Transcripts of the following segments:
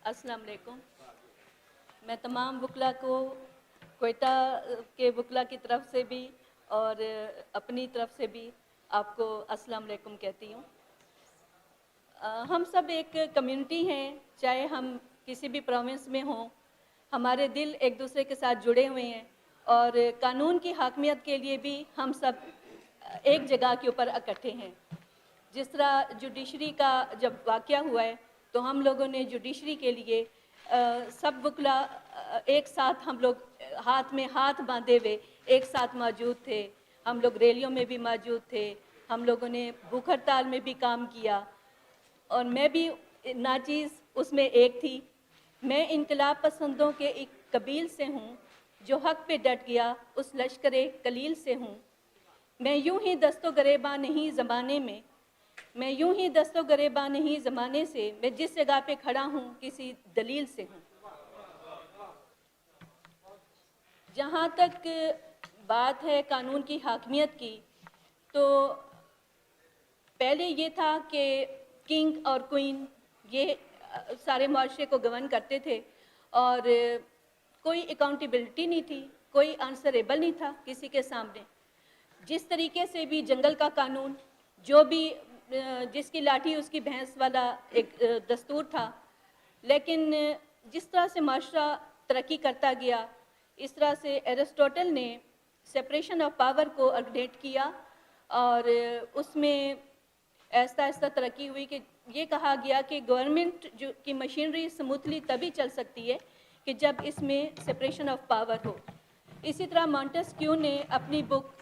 अस्सलाम वालेकुम। मैं तमाम वकला को कोयटा के वकला की तरफ से भी और अपनी तरफ से भी आपको अस्सलाम वालेकुम कहती हूँ। हम सब एक कम्युनिटी हैं, चाहे हम किसी भी प्रोविंस में हों, हमारे दिल एक दूसरे के साथ जुड़े हुए हैं और कानून की हाकमियत के लिए भी हम सब एक जगह के ऊपर इकट्ठे हैं। जिस तरह जुडिशरी का जब वाक़या हुआ है तो हम लोगों ने जुडिशरी के लिए सब वकला एक साथ हम लोग हाथ में हाथ बांधे हुए एक साथ मौजूद थे। हम लोग रैलियों में भी मौजूद थे, हम लोगों ने भूख हड़ताल में भी काम किया और मैं भी नाचीज़ उसमें एक थी। मैं इनकलाब पसंदों के एक कबील से हूँ जो हक़ पे डट गया, उस लश्करे कलील से हूँ। मैं यूं ही दस्तो गरेबा नहीं ज़माने में, मैं यूं ही दस्तो गरेबा नहीं ज़माने से, मैं जिस जगह पे खड़ा हूँ किसी दलील से हूँ। जहाँ तक बात है कानून की हाकमियत की, तो पहले ये था कि किंग और क्वीन ये सारे माशरे को गवर्न करते थे और कोई अकाउंटेबिलिटी नहीं थी, कोई आंसरेबल नहीं था किसी के सामने। जिस तरीके से भी जंगल का कानून, जो भी जिसकी लाठी उसकी भैंस वाला एक दस्तूर था, लेकिन जिस तरह से माशरा तरक्की करता गया, इस तरह से एरिस्टोटल ने सेपरेशन ऑफ पावर को अपडेट किया और उसमें ऐसा ऐसा तरक्की हुई कि ये कहा गया कि गवर्नमेंट जो की मशीनरी स्मूथली तभी चल सकती है कि जब इसमें सेपरेशन ऑफ पावर हो। इसी तरह मॉन्टेस्क्यू ने अपनी book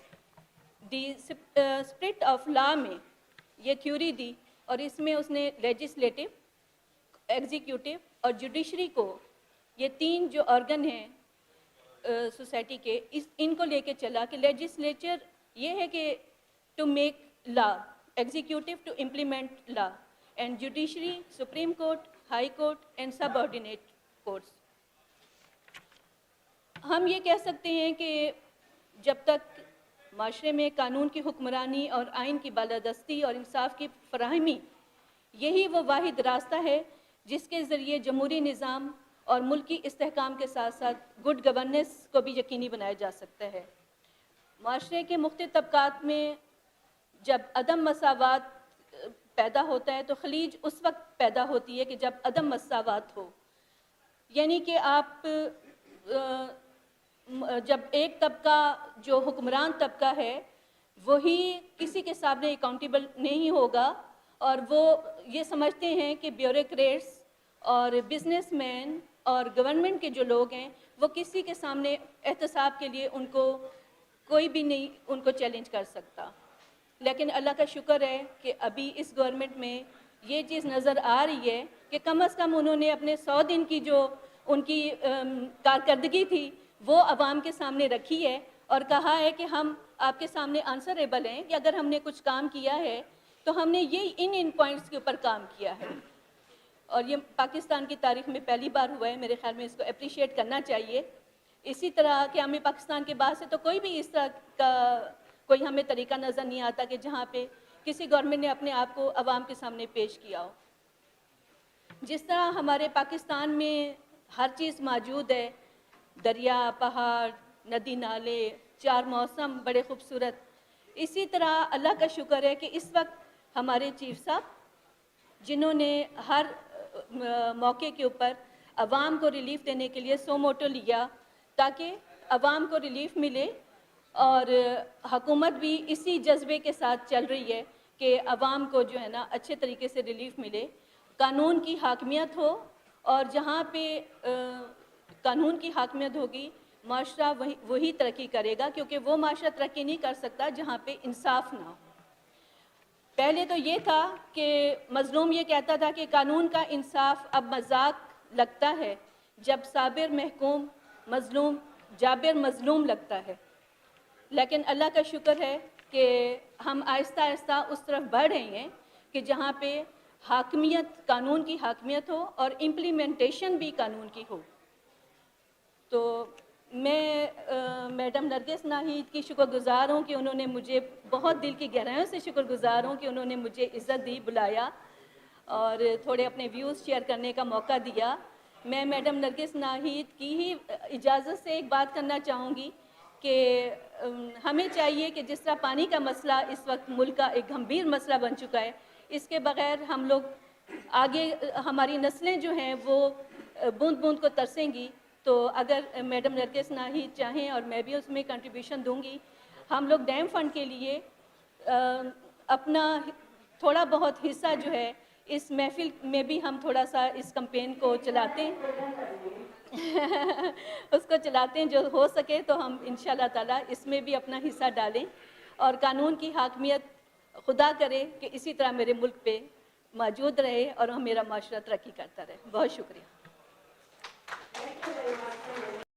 the spirit of law में ये थ्योरी दी और इसमें उसने लेजिस्लेटिव, एग्जीक्यूटिव और जुडिशरी को, ये तीन जो ऑर्गन हैं सोसाइटी के, इनको लेके चला कि लेजिस्लेचर ये है कि to make law, executive to implement law and judiciary, supreme court, high court and subordinate courts. हम ये कह सकते हैं कि जब तक माशरे में कानून की हुक्मरानी और आइन की बालादस्ती और इंसाफ की फराहमी, यही वो वाहिद रास्ता है जिसके ज़रिए जमहूरी निज़ाम और मुल्की इस्तेहकाम के साथ साथ गुड गवर्नेंस को भी यकीनी बनाया जा सकता है। माशरे के मुख्तलिफ तबकात में जब अदम मसावात पैदा होता है तो खलीज उस वक्त पैदा होती है कि जब अदम मसावात हो, यानी कि आप जब एक तबका जो हुक्मरान तबका है वही किसी के सामने अकाउंटेबल नहीं होगा और वो ये समझते हैं कि ब्यूरोक्रेट्स और बिजनेसमैन और गवर्नमेंट के जो लोग हैं वो किसी के सामने एहतसाब के लिए उनको कोई भी नहीं उनको चैलेंज कर सकता। लेकिन अल्लाह का शुक्र है कि अभी इस गवर्नमेंट में ये चीज़ नज़र आ रही है कि कम से कम उन्होंने अपने 100 दिन की जो उनकी कारकर्दगी थी वो अवाम के सामने रखी है और कहा है कि हम आपके सामने आंसरेबल हैं कि अगर हमने कुछ काम किया है तो हमने ये इन पॉइंट्स के ऊपर काम किया है। और ये पाकिस्तान की तारीख में पहली बार हुआ है, मेरे ख्याल में इसको अप्रिशिएट करना चाहिए। इसी तरह कि हमें पाकिस्तान के बाद से तो कोई भी इस तरह का कोई हमें तरीका नज़र नहीं आता कि जहाँ पे किसी गवर्नमेंट ने अपने आप को अवाम के सामने पेश किया हो। जिस तरह हमारे पाकिस्तान में हर चीज़ मौजूद है, दरिया, पहाड़, नदी नाले, 4 मौसम बड़े खूबसूरत, इसी तरह अल्लाह का शुक्र है कि इस वक्त हमारे चीफ साहब जिन्होंने हर मौके के ऊपर अवाम को रिलीफ देने के लिए सो मोटो लिया ताकि अवाम को रिलीफ मिले और हुकूमत भी इसी जज्बे के साथ चल रही है कि अवाम को जो है ना अच्छे तरीके से रिलीफ मिले, कानून की हाकमियत हो और जहाँ पे कानून की हाकमियत होगी माशरा वही तरक्की करेगा, क्योंकि वो माशरा तरक्की नहीं कर सकता जहाँ पे इंसाफ ना हो। पहले तो ये था कि मज़लूम ये कहता था कि कानून का इंसाफ अब मजाक लगता है जब साबिर महकूम मज़लूम जाबिर मज़लूम लगता है। लेकिन अल्लाह का शुक्र है कि हम आहिस्ता आहिस्ता उस तरफ बढ़ रहे हैं कि जहाँ पे हाकमियत, कानून की हाकमियत हो और इम्प्लीमेंटेशन भी कानून की हो। तो मैं मैडम नरगिस नाहिद की शुक्रगुज़ार हूँ कि उन्होंने मुझे, बहुत दिल की गहराइयों से शुक्रगुज़ार हूँ कि उन्होंने मुझे इज़्ज़त दी, बुलाया और थोड़े अपने व्यूज़ शेयर करने का मौका दिया। میں میڈم نرگس ناہید کی ہی اجازت سے ایک بات کرنا چاہوں گی کہ ہمیں چاہیے کہ جس طرح پانی کا مسئلہ اس وقت ملک کا ایک گھمبیر مسئلہ بن چکا ہے، اس کے بغیر ہم لوگ آگے ہماری نسلیں جو ہیں وہ بوند بوند کو ترسیں گی. تو اگر میڈم نرگس ناہید چاہیں اور میں بھی اس میں کنٹریبیوشن دوں گی، ہم لوگ ڈیم فنڈ کے لیے اپنا تھوڑا بہت حصہ جو ہے اس محفل میں بھی ہم تھوڑا سا اس کمپین کو چلاتے ہیں اس کو چلاتے ہیں. جو ہو سکے تو ہم انشاءاللہ تعالیٰ اس میں بھی اپنا حصہ ڈالیں اور قانون کی حاکمیت خدا کرے کہ اسی طرح میرے ملک پہ موجود رہے اور میرا معاشرہ ترقی کرتا رہے. بہت شکریہ.